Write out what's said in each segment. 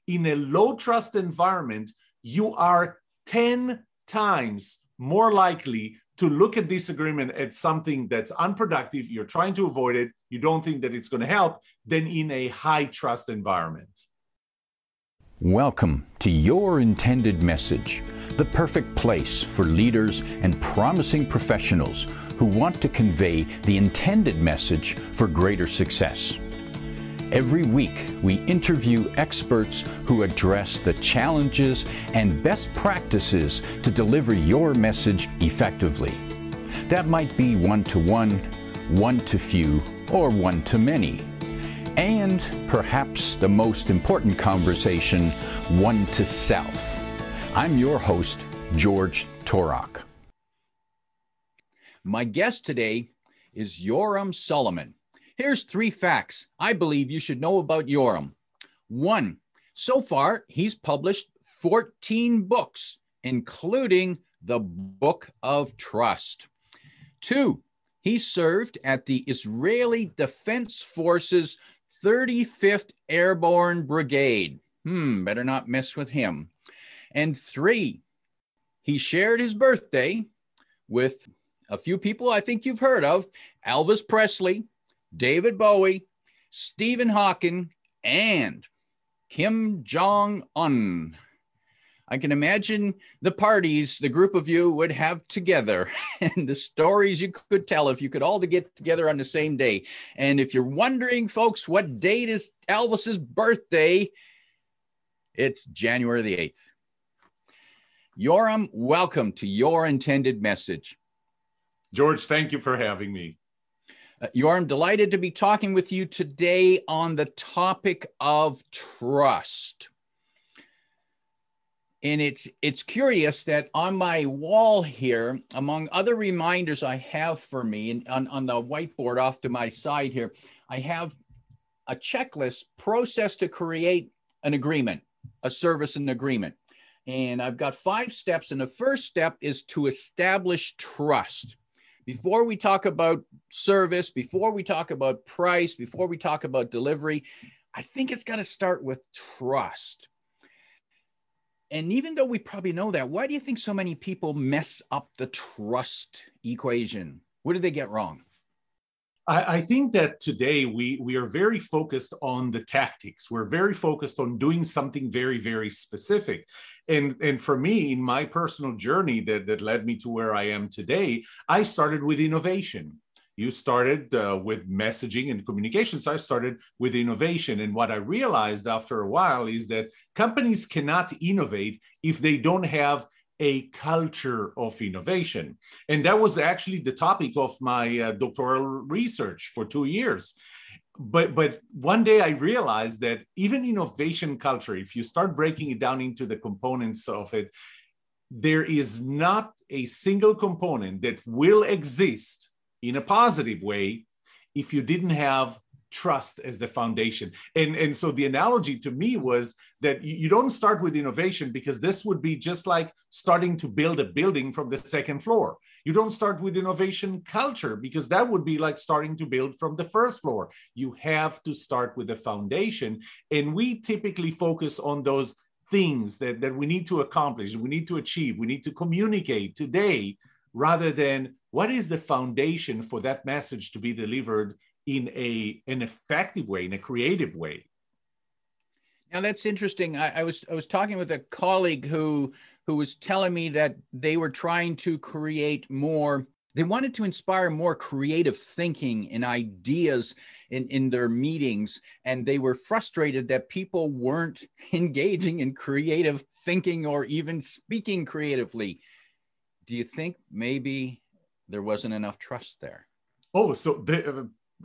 in a low trust environment, you are 10 times more likely to look at disagreement as something that's unproductive, you're trying to avoid it, you don't think that it's going to help, than in a high trust environment. Welcome to Your Intended Message, the perfect place for leaders and promising professionals who want to convey the intended message for greater success. Every week, we interview experts who address the challenges and best practices to deliver your message effectively. That might be one-to-one, one-to-few, or one-to-many. And perhaps the most important conversation, one-to-self. I'm your host, George Torok. My guest today is Yoram Solomon. Here's 3 facts I believe you should know about Yoram. 1, so far, he's published 14 books, including the Book of Trust. 2, he served at the Israeli Defense Forces 35th Airborne Brigade. Better not mess with him. And 3, he shared his birthday with a few people I think you've heard of: Elvis Presley, David Bowie, Stephen Hawking, and Kim Jong-un. I can imagine the parties the group of you would have together and the stories you could tell if you could all get together on the same day. And if you're wondering, folks, what date is Elvis's birthday, it's January the 8th. Yoram, welcome to Your Intended Message. George, thank you for having me. Yoram, delighted to be talking with you today on the topic of trust. And it's curious that on my wall here, among other reminders I have for me, and on the whiteboard off to my side here, I have a checklist process to create an agreement, a service and agreement. And I've got 5 steps. And the first step is to establish trust. Before we talk about service, before we talk about price, before we talk about delivery, I think it's got to start with trust. And even though we probably know that, why do you think so many people mess up the trust equation? What did they get wrong? I think that today we are very focused on the tactics. We're very focused on doing something very, very specific. And for me, in my personal journey that led me to where I am today, I started with innovation. You started with messaging and communications. I started with innovation. And what I realized after a while is that companies cannot innovate if they don't have a culture of innovation. And that was actually the topic of my doctoral research for 2 years. But one day I realized that even innovation culture, if you start breaking it down into the components of it, there is not a single component that will exist in a positive way if you didn't have trust as the foundation. And so the analogy to me was that you don't start with innovation, because this would be just like starting to build a building from the 2nd floor. You don't start with innovation culture, because that would be like starting to build from the 1st floor. You have to start with the foundation. And we typically focus on those things that we need to accomplish, we need to achieve, we need to communicate today, rather than what is the foundation for that message to be delivered in an effective way, in a creative way. Now that's interesting. I was talking with a colleague who was telling me that they were trying to create more. They wanted to inspire more creative thinking and ideas in their meetings, and they were frustrated that people weren't engaging in creative thinking or even speaking creatively. Do you think maybe there wasn't enough trust there? Oh, so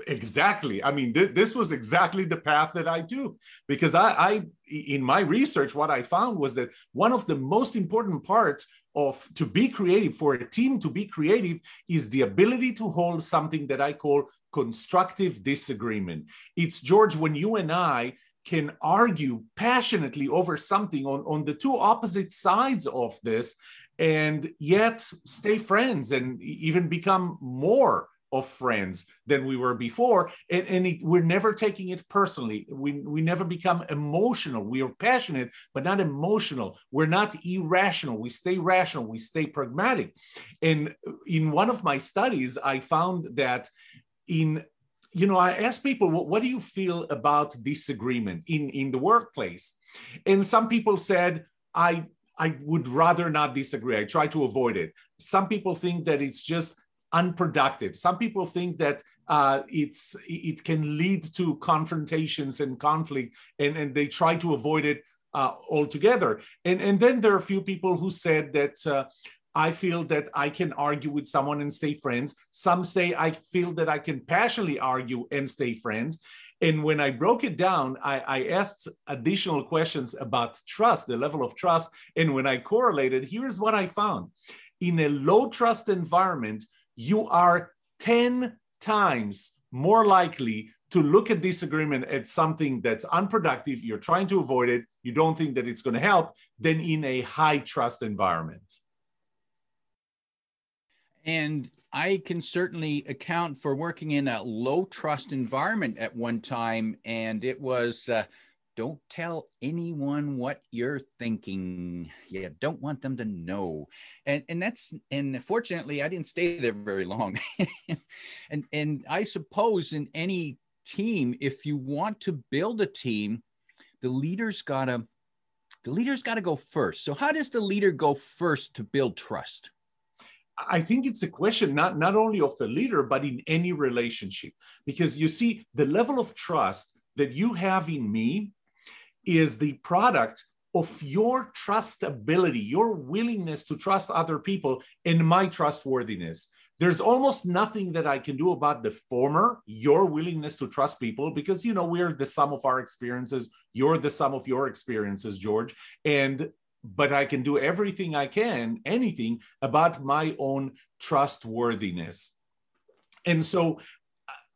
exactly. I mean, this was exactly the path that I took, because I in my research, what I found was that one of the most important parts to be creative, for a team to be creative, is the ability to hold something that I call constructive disagreement. It's, George, when you and I can argue passionately over something on the 2 opposite sides of this, and yet stay friends and even become more of friends than we were before. And we're never taking it personally. We never become emotional. We are passionate, but not emotional. We're not irrational. We stay rational. We stay pragmatic. And in one of my studies, I found that I asked people, what do you feel about disagreement in the workplace? And some people said, I would rather not disagree. I try to avoid it. Some people think that it's just unproductive. Some people think that it can lead to confrontations and conflict, and they try to avoid it altogether. And then there are a few people who said that I feel that I can argue with someone and stay friends. Some say I feel that I can passionately argue and stay friends. And when I broke it down, I asked additional questions about trust, the level of trust. And when I correlated, here's what I found. In a low trust environment, you are 10 times more likely to look at disagreement as something that's unproductive, you're trying to avoid it, you don't think that it's going to help, than in a high trust environment. And I can certainly account for working in a low trust environment at one time. And it was, don't tell anyone what you're thinking. You don't want them to know. And fortunately, I didn't stay there very long. and I suppose in any team, if you want to build a team, the leader's got to go first. So how does the leader go first to build trust? I think it's a question not only of the leader, but in any relationship. Because you see, the level of trust that you have in me is the product of your trustability, your willingness to trust other people, and my trustworthiness. There's almost nothing that I can do about the former, your willingness to trust people, because, we're the sum of our experiences. You're the sum of your experiences, George. But I can do everything I can, anything about my own trustworthiness. And so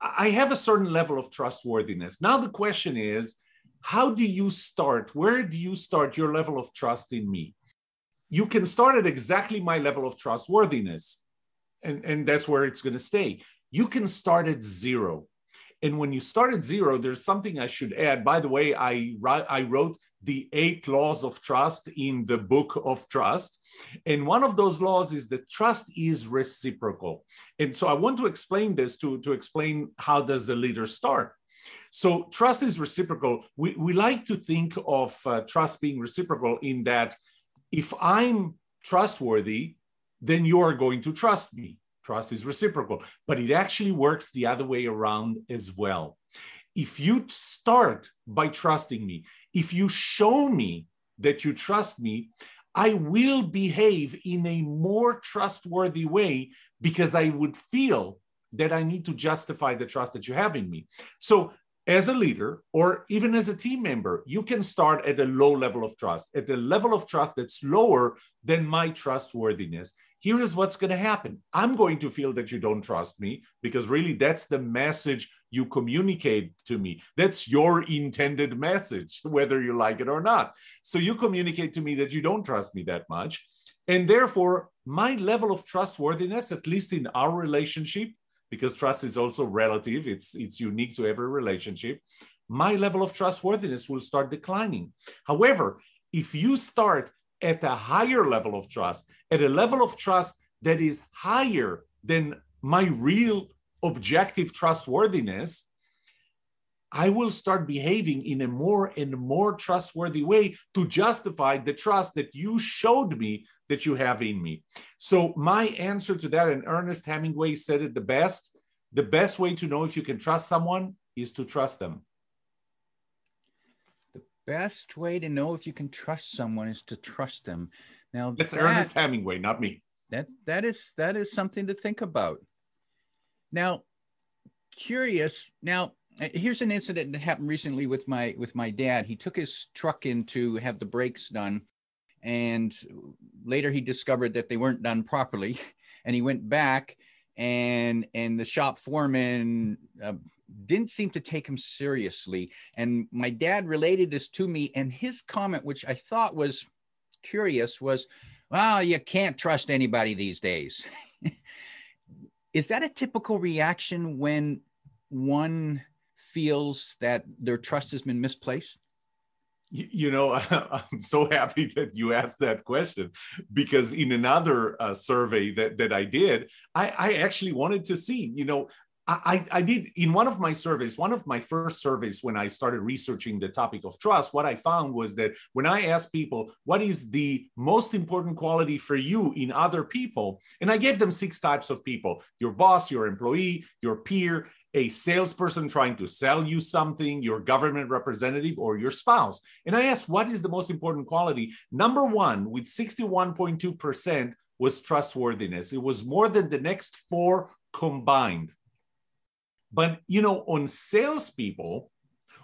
I have a certain level of trustworthiness. Now the question is, how do you start? Where do you start your level of trust in me? You can start at exactly my level of trustworthiness, and that's where it's going to stay. You can start at 0. And when you start at 0, there's something I should add. By the way, I wrote the 8 laws of trust in the book of trust. And one of those laws is that trust is reciprocal. And so I want to explain this to explain how does the leader start. So trust is reciprocal. We like to think of trust being reciprocal in that if I'm trustworthy, then you are going to trust me. Trust is reciprocal, but it actually works the other way around as well. If you start by trusting me, if you show me that you trust me, I will behave in a more trustworthy way because I would feel that I need to justify the trust that you have in me. So as a leader, or even as a team member, you can start at a low level of trust, at a level of trust that's lower than my trustworthiness. Here is what's going to happen. I'm going to feel that you don't trust me because really that's the message you communicate to me. That's your intended message, whether you like it or not. So you communicate to me that you don't trust me that much. And therefore, my level of trustworthiness, at least in our relationship, because trust is also relative, it's unique to every relationship, my level of trustworthiness will start declining. However, if you start at a higher level of trust, at a level of trust that is higher than my real objective trustworthiness, I will start behaving in a more and more trustworthy way to justify the trust that you showed me that you have in me. So my answer to that, and Ernest Hemingway said it the best way to know if you can trust someone is to trust them. Best way to know if you can trust someone is to trust them. Now that's Ernest Hemingway, not me. That is something to think about. Now, curious. Now, here's an incident that happened recently with my dad. He took his truck in to have the brakes done, and later he discovered that they weren't done properly, and he went back, and the shop foreman didn't seem to take him seriously. And my dad related this to me, and his comment, which I thought was curious, was, well, you can't trust anybody these days. Is that a typical reaction when one feels that their trust has been misplaced? I'm so happy that you asked that question, because in another survey that I did, I actually wanted to see, I did in one of my surveys, one of my first surveys when I started researching the topic of trust, what I found was that when I asked people, what is the most important quality for you in other people? And I gave them 6 types of people: your boss, your employee, your peer, a salesperson trying to sell you something, your government representative, or your spouse. And I asked, what is the most important quality? Number one, with 61.2%, was trustworthiness. It was more than the next 4 combined. But, on salespeople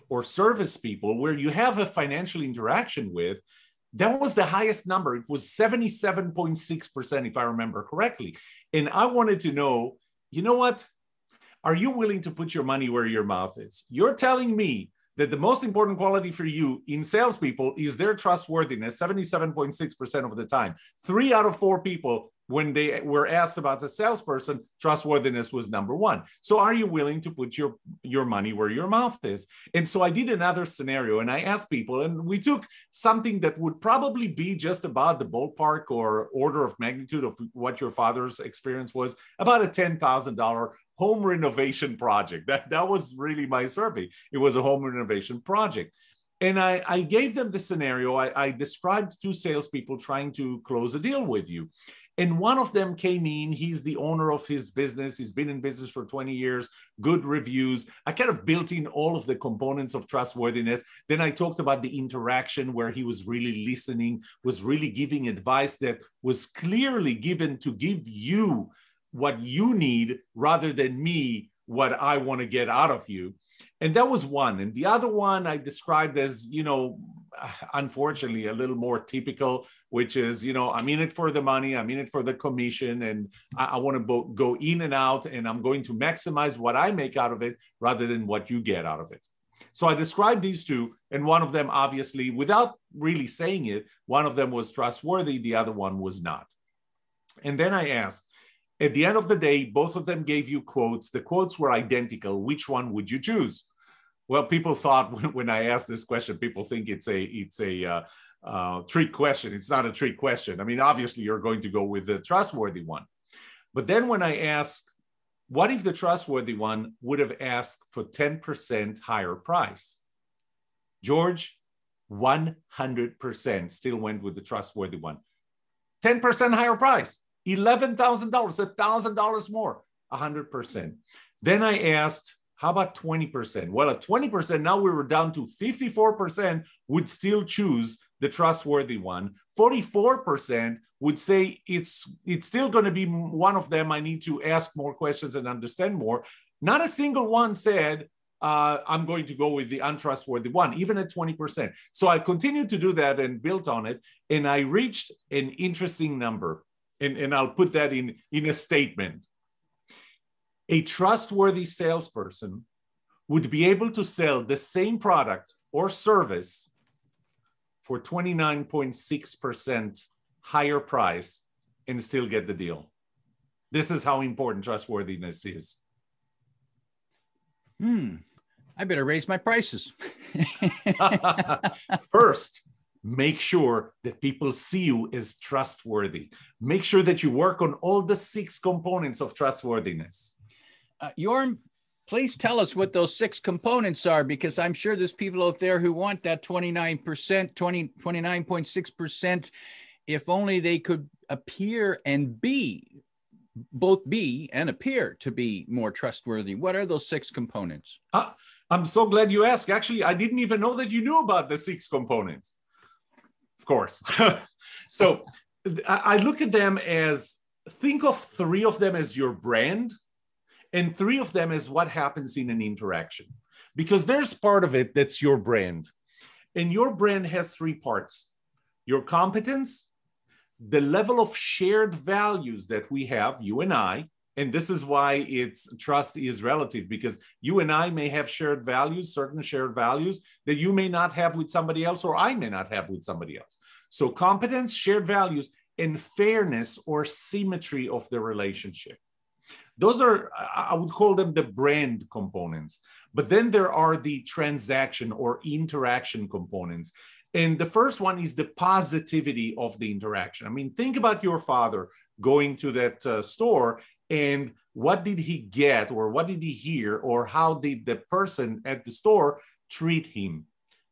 or service people, where you have a financial interaction with, that was the highest number. It was 77.6%, if I remember correctly. And I wanted to know, what? Are you willing to put your money where your mouth is? You're telling me that the most important quality for you in salespeople is their trustworthiness 77.6% of the time. 3 out of 4 people, when they were asked about the salesperson, trustworthiness was number 1. So are you willing to put your money where your mouth is? And so I did another scenario, and I asked people, and we took something that would probably be just about the ballpark or order of magnitude of what your father's experience was, about a $10,000 home renovation project. That was really my survey. It was a home renovation project. And I gave them the scenario. I described 2 salespeople trying to close a deal with you. And one of them came in. He's the owner of his business. He's been in business for 20 years, good reviews. I kind of built in all of the components of trustworthiness. Then I talked about the interaction where he was really listening, was really giving advice that was clearly given to give you what you need rather than me, what I want to get out of you. And that was one. And the other one I described as, unfortunately, a little more typical, which is, I'm in it for the money, I'm in it for the commission, and I want to go in and out, and I'm going to maximize what I make out of it rather than what you get out of it. So I described these 2, and one of them, obviously, without really saying it, one of them was trustworthy, the other one was not. And then I asked, at the end of the day, both of them gave you quotes. The quotes were identical. Which one would you choose? Well, people thought when I asked this question, people think it's a trick question. It's not a trick question. I mean, obviously, you're going to go with the trustworthy one. But then when I asked, what if the trustworthy one would have asked for 10% higher price? George, 100% still went with the trustworthy one. 10% higher price. $11,000, $1,000 more, 100%. Then I asked, how about 20%? Well, at 20%, now we were down to 54% would still choose the trustworthy one. 44% would say it's still going to be one of them. I need to ask more questions and understand more. Not a single one said, I'm going to go with the untrustworthy one, even at 20%. So I continued to do that and built on it. And I reached an interesting number. And I'll put that in a statement. A trustworthy salesperson would be able to sell the same product or service for 29.6% higher price and still get the deal. This is how important trustworthiness is. I better raise my prices. First, make sure that people see you as trustworthy. Make sure that you work on all the 6 components of trustworthiness. Yoram, please tell us what those 6 components are, because I'm sure there's people out there who want that 29.6%. If only they could appear and both be and appear to be more trustworthy. What are those 6 components? I'm so glad you asked. Actually, I didn't even know that you knew about the 6 components. Of course. So I look at them as, think of 3 of them as your brand and 3 of them as what happens in an interaction. Because there's part of it that's your brand. And your brand has 3 parts: your competence, the level of shared values that we have, you and I. And this is why trust is relative, because you and I may have shared values, certain shared values that you may not have with somebody else, or I may not have with somebody else. So competence, shared values, and fairness or symmetry of the relationship. Those are, I would call them the brand components. But then there are the transaction or interaction components. And the first one is the positivity of the interaction. I mean, think about your father going to that store, and what did he get, or what did he hear, or how did the person at the store treat him?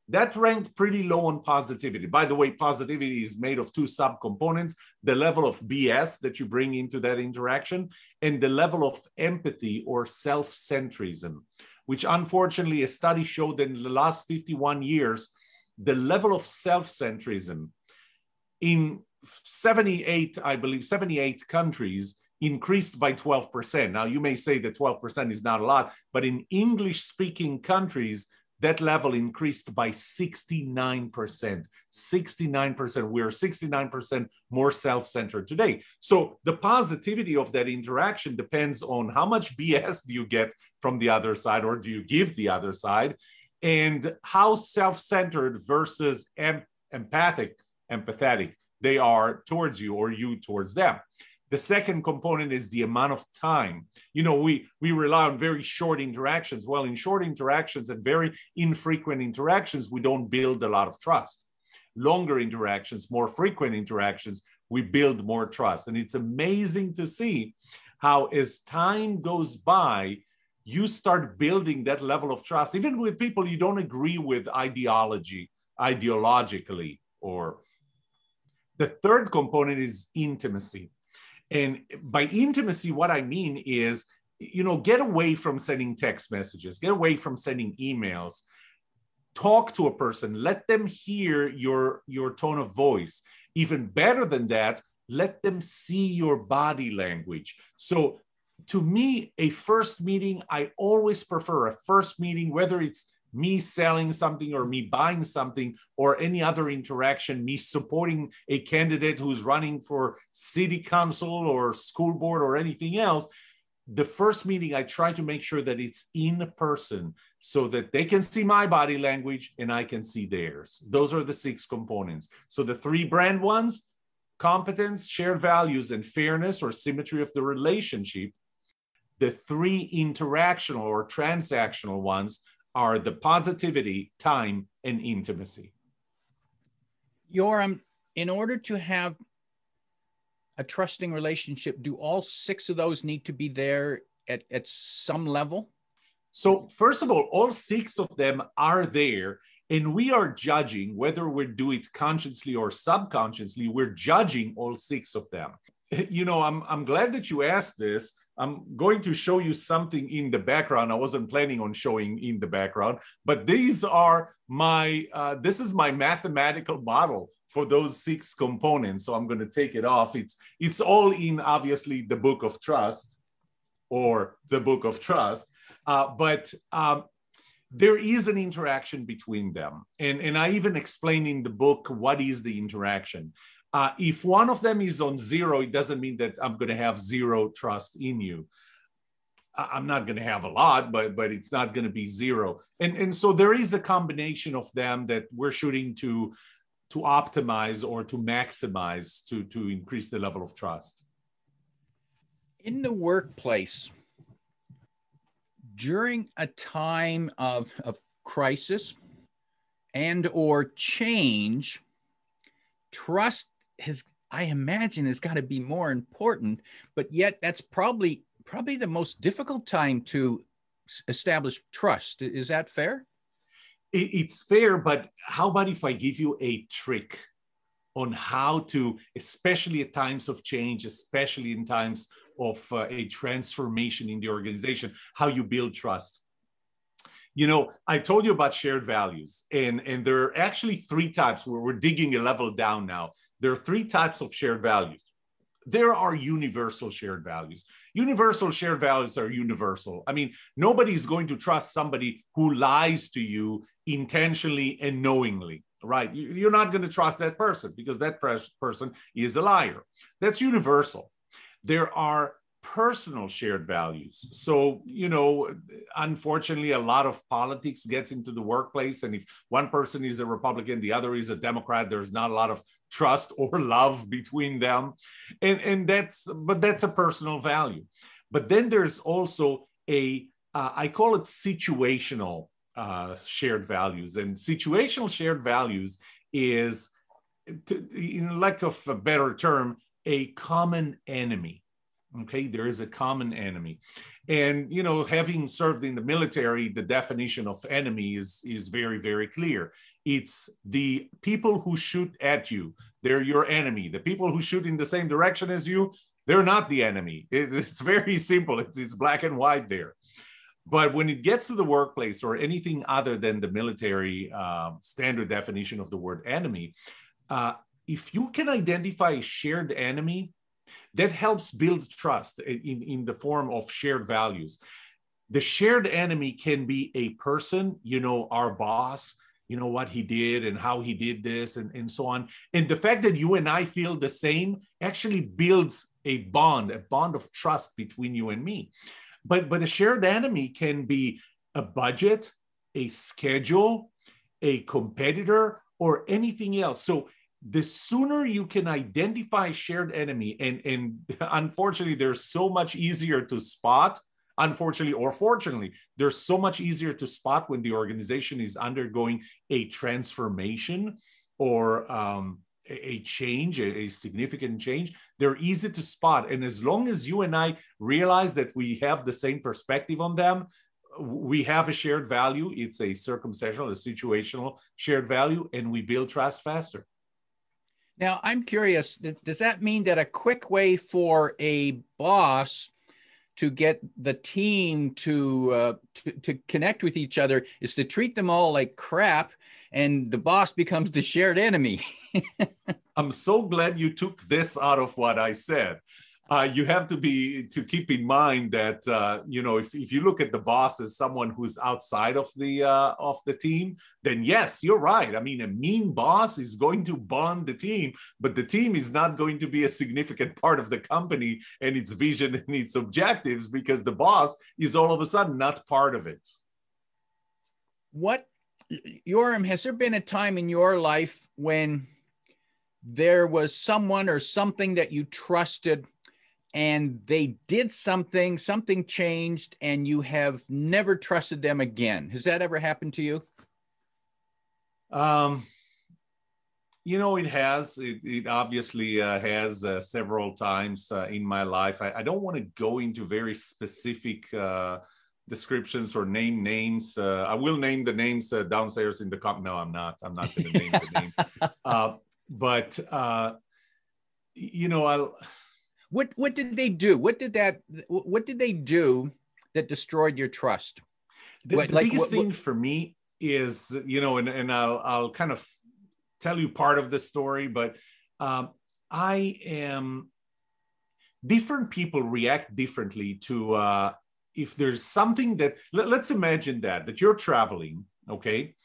That ranked pretty low on positivity. By the way, positivity is made of two subcomponents: the level of BS that you bring into that interaction, and the level of empathy or self-centrism, which unfortunately a study showed that in the last 51 years, the level of self-centrism in 78, I believe, 78 countries increased by 12%. Now, you may say that 12% is not a lot, but in English-speaking countries, that level increased by 69%. 69%. We're 69% more self-centered today. So the positivity of that interaction depends on how much BS do you get from the other side, or do you give the other side, and how self-centered versus empathetic they are towards you, or you towards them. The second component is the amount of time. You know, we rely on very short interactions. Well, in short interactions and very infrequent interactions, we don't build a lot of trust. Longer interactions, more frequent interactions, we build more trust. And it's amazing to see how, as time goes by, you start building that level of trust, even with people you don't agree with ideologically. Or the third component is intimacy. And by intimacy, what I mean is, you know, get away from sending text messages, get away from sending emails, talk to a person, let them hear your tone of voice. Even better than that, let them see your body language. So to me, a first meeting, I always prefer a first meeting, whether it's me selling something or me buying something or any other interaction, me supporting a candidate who's running for city council or school board or anything else. The first meeting, I try to make sure that it's in person so that they can see my body language and I can see theirs. Those are the 6 components. So the 3 brand ones: competence, shared values, and fairness or symmetry of the relationship. The 3 interactional or transactional ones are the positivity, time, and intimacy. Yoram, in order to have a trusting relationship, do all 6 of those need to be there at some level? So first of all 6 of them are there, and we are judging whether we do it consciously or subconsciously. We're judging all 6 of them. You know, I'm glad that you asked this. I'm going to show you something in the background. I wasn't planning on showing in the background, but these are my, this is my mathematical model for those 6 components. So I'm going to take it off. It's all in, obviously, the Book of Trust, or the Book of Trust, but there is an interaction between them. And I even explain in the book what is the interaction. If one of them is on 0, it doesn't mean that I'm going to have 0 trust in you. I'm not going to have a lot, but it's not going to be 0. And so there is a combination of them that we're shooting to optimize or to maximize to increase the level of trust. In the workplace, during a time of crisis and or change, trust I imagine has got to be more important, but yet that's probably the most difficult time to establish trust. Is that fair? It's fair, but how about if I give you a trick on how to, especially at times of change, especially in times of a transformation in the organization, how you build trust? You know, I told you about shared values, and there are actually 3 types. We're digging a level down now. There are 3 types of shared values. There are universal shared values. Universal shared values are universal. I mean, nobody's going to trust somebody who lies to you intentionally and knowingly, right? You're not going to trust that person because that person is a liar. That's universal. There are personal shared values. So, you know, unfortunately, a lot of politics gets into the workplace. And if one person is a Republican, the other is a Democrat, there's not a lot of trust or love between them. And that's a personal value. But then there's also I call it situational shared values. And situational shared values is, in lack of a better term, a common enemy. Okay, there is a common enemy. And, having served in the military, the definition of enemy is very, very clear. It's the people who shoot at you. They're your enemy. The people who shoot in the same direction as you, they're not the enemy. It's very simple. It's black and white there. But when it gets to the workplace or anything other than the military standard definition of the word enemy, if you can identify a shared enemy, that helps build trust in the form of shared values. The shared enemy can be a person, our boss, what he did and how he did this and so on. And the fact that you and I feel the same actually builds a bond of trust between you and me. But a shared enemy can be a budget, a schedule, a competitor, or anything else. So the sooner you can identify a shared enemy, and unfortunately, they're so much easier to spot, unfortunately or fortunately, they're so much easier to spot when the organization is undergoing a transformation or a change, a significant change. They're easy to spot. And as long as you and I realize that we have the same perspective on them, we have a shared value. It's a circumstantial, a situational shared value, and we build trust faster. Now, I'm curious, does that mean that a quick way for a boss to get the team to connect with each other is to treat them all like crap, and the boss becomes the shared enemy? I'm so glad you took this out of what I said. You have to keep in mind that if you look at the boss as someone who's outside of the team, then yes, you're right. I mean, a mean boss is going to bond the team, but the team is not going to be a significant part of the company and its vision and its objectives, because the boss is all of a sudden not part of it. Yoram, has there been a time in your life when there was someone or something that you trusted and they did something changed, and you have never trusted them again? Has that ever happened to you? It has. It obviously has several times in my life. I don't want to go into very specific descriptions or name names. I will name the names downstairs in the No, I'm not. I'm not going to name the names. But I'll. What did they do? What did they do that destroyed your trust? The biggest thing for me is, and I'll kind of tell you part of the story, but different people react differently to if there's something that, let's imagine that you're traveling, okay?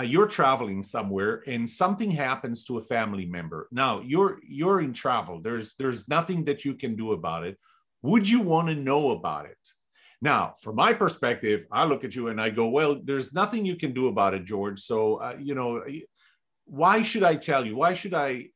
You're traveling somewhere and something happens to a family member. Now you're in travel. There's nothing that you can do about it. Would you want to know about it? Now, from my perspective, I look at you and I go, well, there's nothing you can do about it, George. So, why should I tell you? Why should I,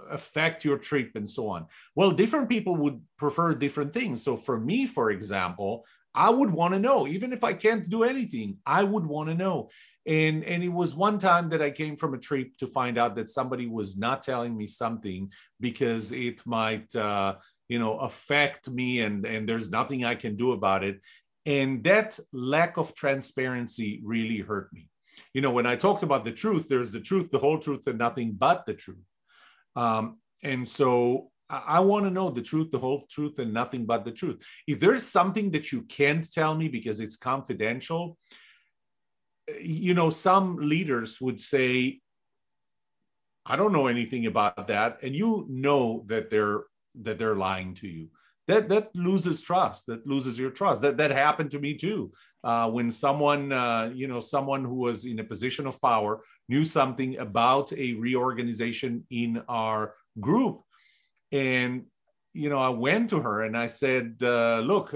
affect your trip and so on? Well, different people would prefer different things. So for me, for example, I would want to know, even if I can't do anything, I would want to know. And it was one time that I came from a trip to find out that somebody was not telling me something because it might, affect me, and there's nothing I can do about it. And that lack of transparency really hurt me. When I talked about the truth, there's the truth, the whole truth, and nothing but the truth. And so I want to know the truth, the whole truth, and nothing but the truth. If there's something that you can't tell me because it's confidential, some leaders would say, I don't know anything about that. And that they're lying to you. That loses trust. That loses your trust. That happened to me too. When someone, someone who was in a position of power knew something about a reorganization in our group. And, I went to her and I said, look,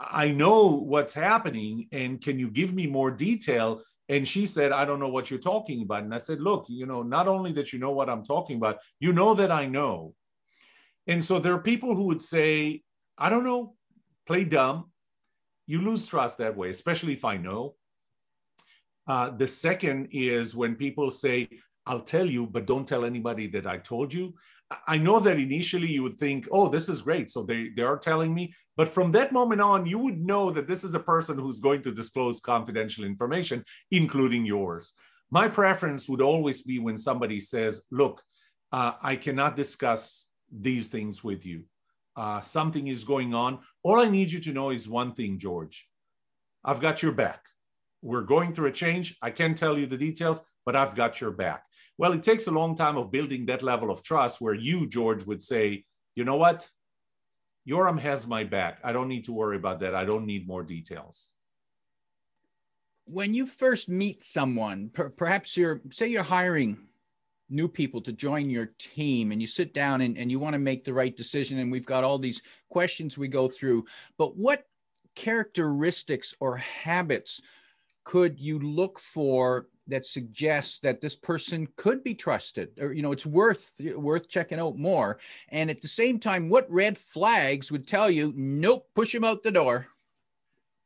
I know what's happening, and can you give me more detail? And she said, I don't know what you're talking about. And I said, look, not only that you know what I'm talking about, you know that I know. And so there are people who would say, I don't know, play dumb. You lose trust that way, especially if I know. The second is when people say, I'll tell you, but don't tell anybody that I told you. I know that initially you would think, oh, this is great. So they are telling me. But from that moment on, you would know that this is a person who's going to disclose confidential information, including yours. My preference would always be when somebody says, look, I cannot discuss these things with you. Something is going on. All I need you to know is one thing, George. I've got your back. We're going through a change. I can't tell you the details, but I've got your back. Well, it takes a long time of building that level of trust where you, George, would say, you know what? Yoram has my back. I don't need to worry about that. I don't need more details. When you first meet someone, perhaps you're hiring new people to join your team, and you sit down and you want to make the right decision, and we've got all these questions we go through, but what characteristics or habits could you look for that suggests that this person could be trusted, or, it's worth checking out more? And at the same time, what red flags would tell you, nope, push him out the door?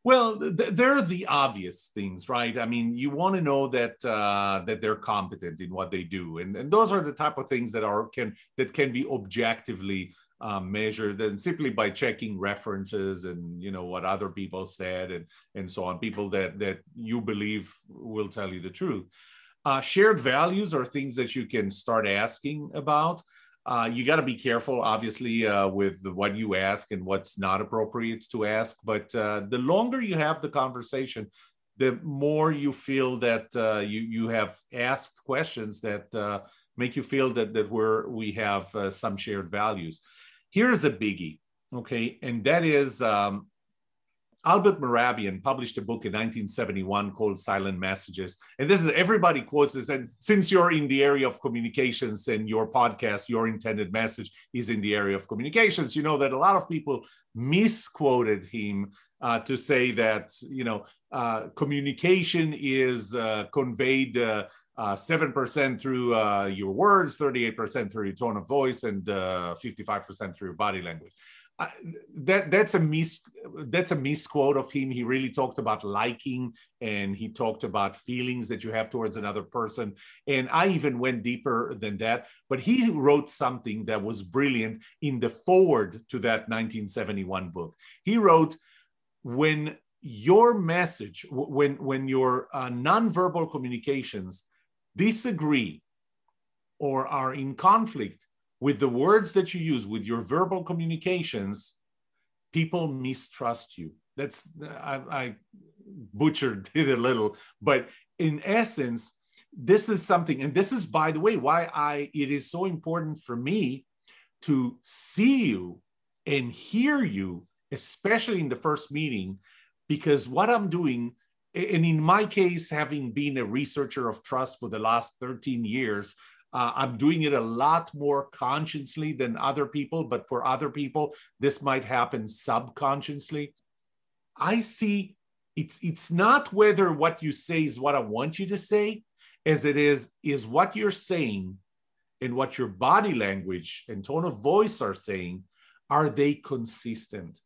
Well, they're the obvious things, right? I mean, you want to know that that they're competent in what they do, and those are the type of things that can be objectively measured, and simply by checking references and what other people said and so on, people that you believe will tell you the truth. Shared values are things that you can start asking about. You got to be careful, obviously, with what you ask and what's not appropriate to ask. But the longer you have the conversation, the more you feel that you have asked questions that make you feel that we have some shared values. Here's a biggie, okay? And that is Albert Mehrabian published a book in 1971 called Silent Messages. And this is, everybody quotes this. And since you're in the area of communications and your podcast, your intended message is in the area of communications, you know that a lot of people misquoted him to say that, communication is conveyed 7% through your words, 38% through your tone of voice, and 55% through your body language. That's a misquote of him. He really talked about liking, and he talked about feelings that you have towards another person. And I even went deeper than that. But he wrote something that was brilliant in the foreword to that 1971 book. He wrote, when your message, when your nonverbal communications disagree or are in conflict with the words that you use, with your verbal communications, people mistrust you. I butchered it a little, but in essence, this is something, and this is, by the way, why it is so important for me to see you and hear you, especially in the first meeting, because what I'm doing, and in my case, having been a researcher of trust for the last 13 years, I'm doing it a lot more consciously than other people, but for other people, this might happen subconsciously. I see it's not whether what you say is what I want you to say, as it is what you're saying and what your body language and tone of voice are saying, are they consistent?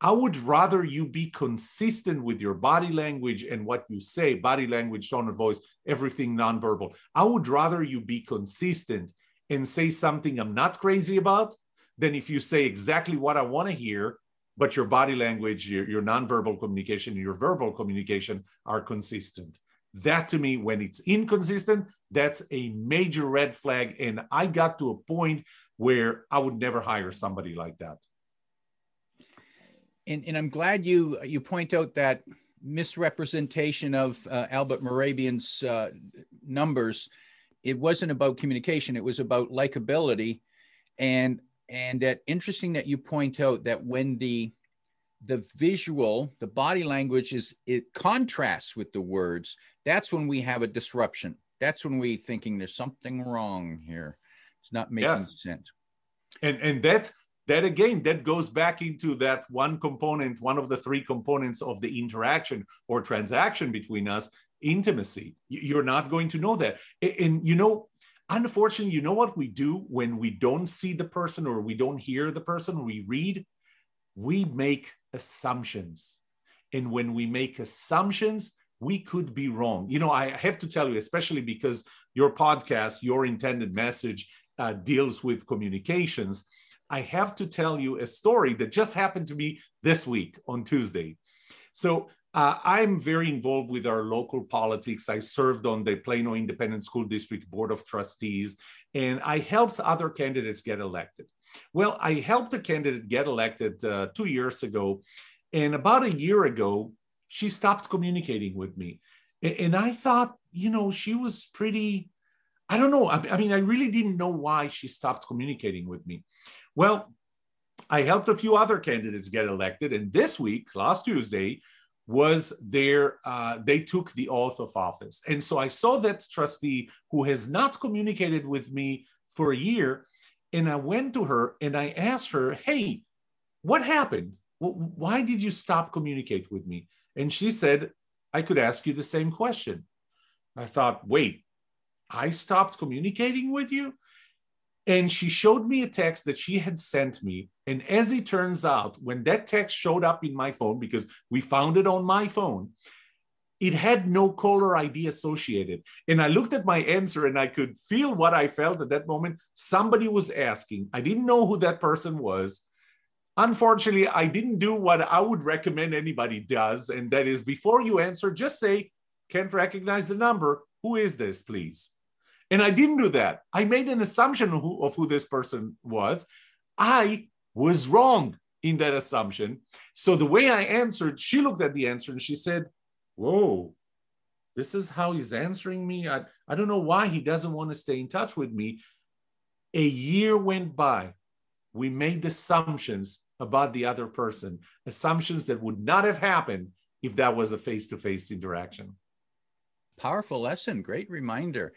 I would rather you be consistent with your body language and what you say, body language, tone of voice, everything nonverbal. I would rather you be consistent and say something I'm not crazy about than if you say exactly what I want to hear, but your body language, your nonverbal communication, and your verbal communication are consistent. That, to me, when it's inconsistent, that's a major red flag. And I got to a point where I would never hire somebody like that. And I'm glad you point out that misrepresentation of Albert Mehrabian's numbers. It wasn't about communication. It was about likability. And that interesting that you point out that when the visual, the body language it contrasts with the words, that's when we have a disruption. That's when we're thinking there's something wrong here. It's not making sense. And that again, that goes back into that one component, one of the three components of the interaction or transaction between us, intimacy. You're not going to know that. And unfortunately, you know what we do when we don't see the person or we don't hear the person, we read? we make assumptions. And when we make assumptions, we could be wrong. You know, I have to tell you, especially because your podcast, Your Intended Message, deals with communications, I have to tell you a story that just happened to me this week on Tuesday. So I'm very involved with our local politics. I served on the Plano Independent School District Board of Trustees, and I helped other candidates get elected. Well, I helped a candidate get elected 2 years ago, and about a year ago, she stopped communicating with me. And I thought, you know, she was pretty, I don't know. I mean, I really didn't know why she stopped communicating with me. Well, I helped a few other candidates get elected. And this week, last Tuesday, was they took the oath of office. And so I saw that trustee who has not communicated with me for a year. And I went to her and I asked her, hey, what happened? Why did you stop communicating with me? And she said, I could ask you the same question. I thought, wait, I stopped communicating with you? And she showed me a text that she had sent me. And as it turns out, when that text showed up in my phone, because we found it on my phone, it had no caller ID associated. And I looked at my answer and I could feel what I felt at that moment. Somebody was asking. I didn't know who that person was. Unfortunately, I didn't do what I would recommend anybody does. And that is, before you answer, just say, can't recognize the number. Who is this, please? And I didn't do that. I made an assumption of who this person was. I was wrong in that assumption. So the way I answered, she looked at the answer and she said, whoa, this is how he's answering me. I don't know why he doesn't want to stay in touch with me. A year went by. We made assumptions about the other person, assumptions that would not have happened if that was a face-to-face interaction. Powerful lesson. Great reminder.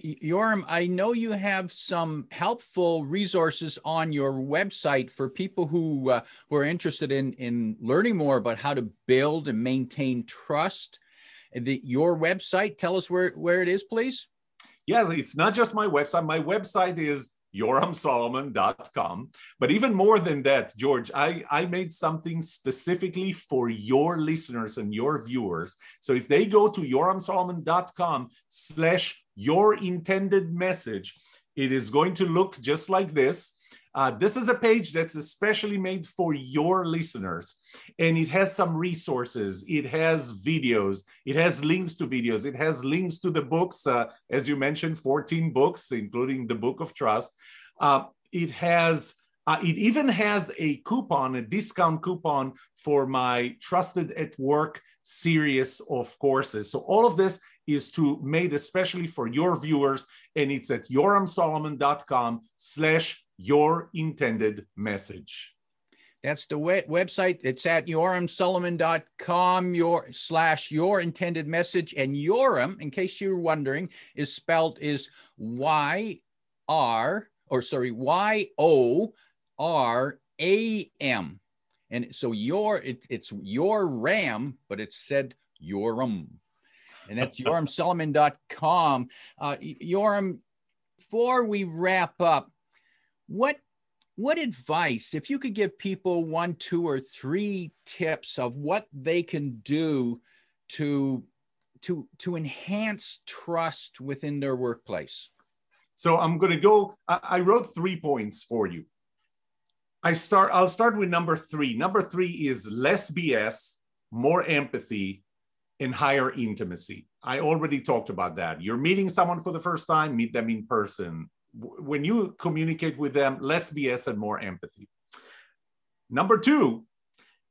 Yoram, I know you have some helpful resources on your website for people who are interested in learning more about how to build and maintain trust. Your website, tell us where it is, please. Yes, it's not just my website. My website is yoramsolomon.com. But even more than that, George, I made something specifically for your listeners and your viewers. So if they go to yoramsolomon.com/your-intended-message, it is going to look just like this. This is a page that's especially made for your listeners, and it has some resources. It has videos. It has links to videos. It has links to the books, as you mentioned, 14 books, including the Book of Trust. It even has a coupon, a discount coupon for my Trusted at Work series of courses. So all of this is made especially for your viewers, and it's at yoramsolomon.com/your-intended-message. That's the website. It's at yoramsolomon.com /your-intended-message. And Yoram, in case you're wondering, is spelled Y-O-R-A-M. And so it's Yoram, but it's said Yoram. And that's yoramsolomon.com. Yoram, before we wrap up, what advice, if you could give people 1, 2, or 3 tips of what they can do to enhance trust within their workplace? So I'm going to go, I wrote 3 points for you. I'll start with number 3. Number 3 is less BS, more empathy, and higher intimacy. I already talked about that. You're meeting someone for the first time, meet them in person. When you communicate with them, less BS and more empathy. Number 2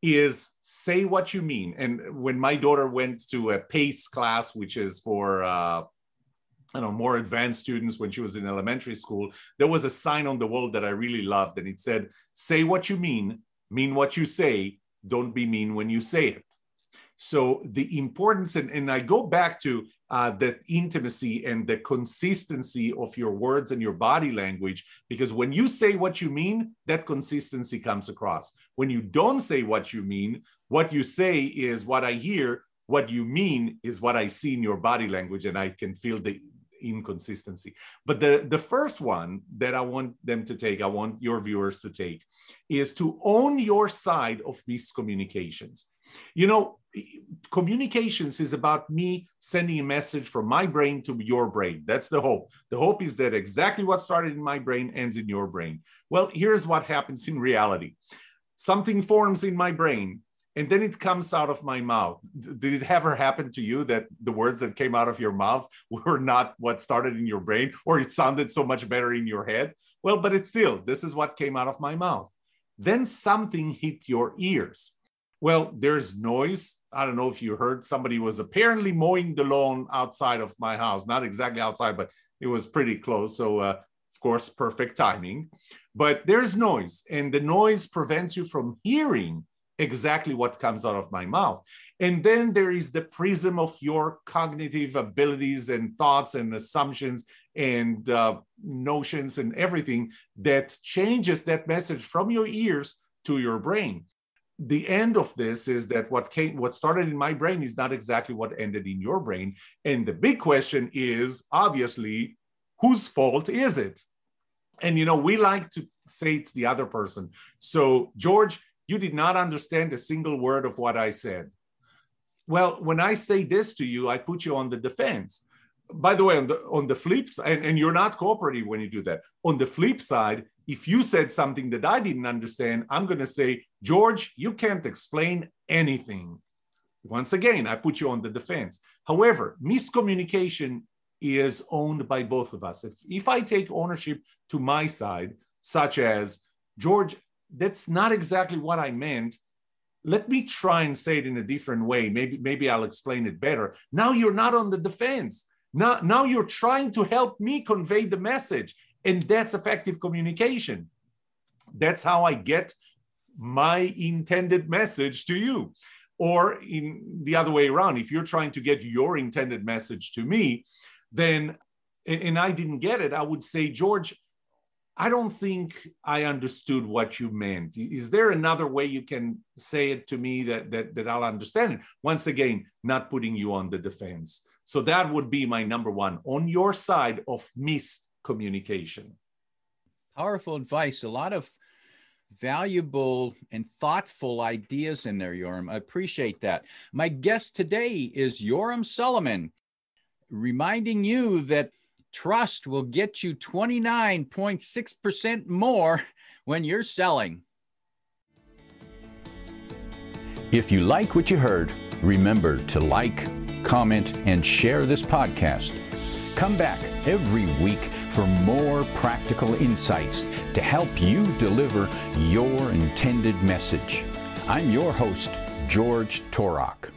is say what you mean. And when my daughter went to a PACE class, which is for more advanced students when she was in elementary school, there was a sign on the wall that I really loved. And it said, say what you mean what you say, don't be mean when you say it. So the importance, and I go back to the intimacy and the consistency of your words and your body language, because when you say what you mean, that consistency comes across. When you don't say what you mean, what you say is what I hear, what you mean is what I see in your body language, and I can feel the inconsistency. But the first one that I want them to take, I want your viewers to take, is to own your side of miscommunications. You know, communications is about me sending a message from my brain to your brain. That's the hope. The hope is that exactly what started in my brain ends in your brain. Well, here's what happens in reality. Something forms in my brain, and then it comes out of my mouth. Did it ever happen to you that the words that came out of your mouth were not what started in your brain, or it sounded so much better in your head? Well, but it's still, this is what came out of my mouth. Then something hit your ears. Well, there's noise. I don't know if you heard, somebody was apparently mowing the lawn outside of my house. Not exactly outside, but it was pretty close. So, of course, perfect timing. But there's noise, and the noise prevents you from hearing exactly what comes out of my mouth. And then there is the prism of your cognitive abilities and thoughts and assumptions and notions and everything that changes that message from your ears to your brain. The end of this is that what started in my brain is not exactly what ended in your brain. And the big question is, obviously, whose fault is it? And, you know, we like to say it's the other person. So, George, you did not understand a single word of what I said. Well, when I say this to you, I put you on the defense. By the way, on the flip side, and you're not cooperative when you do that. On the flip side, if you said something that I didn't understand, I'm going to say, George, you can't explain anything. Once again, I put you on the defense. However, miscommunication is owned by both of us. If I take ownership to my side, such as, George, that's not exactly what I meant. Let me try and say it in a different way. Maybe I'll explain it better. Now you're not on the defense. Now you're trying to help me convey the message. And that's effective communication. That's how I get my intended message to you. Or in the other way around, if you're trying to get your intended message to me, then, and I didn't get it, I would say, George, I don't think I understood what you meant. Is there another way you can say it to me that I'll understand it? Once again, not putting you on the defense. So that would be my number one, on your side of miscommunication. Powerful advice. A lot of valuable and thoughtful ideas in there, Yoram. I appreciate that. My guest today is Yoram Solomon, reminding you that trust will get you 29.6% more when you're selling. If you like what you heard, remember to like, comment, and share this podcast. Come back every week for more practical insights to help you deliver your intended message. I'm your host, George Torok.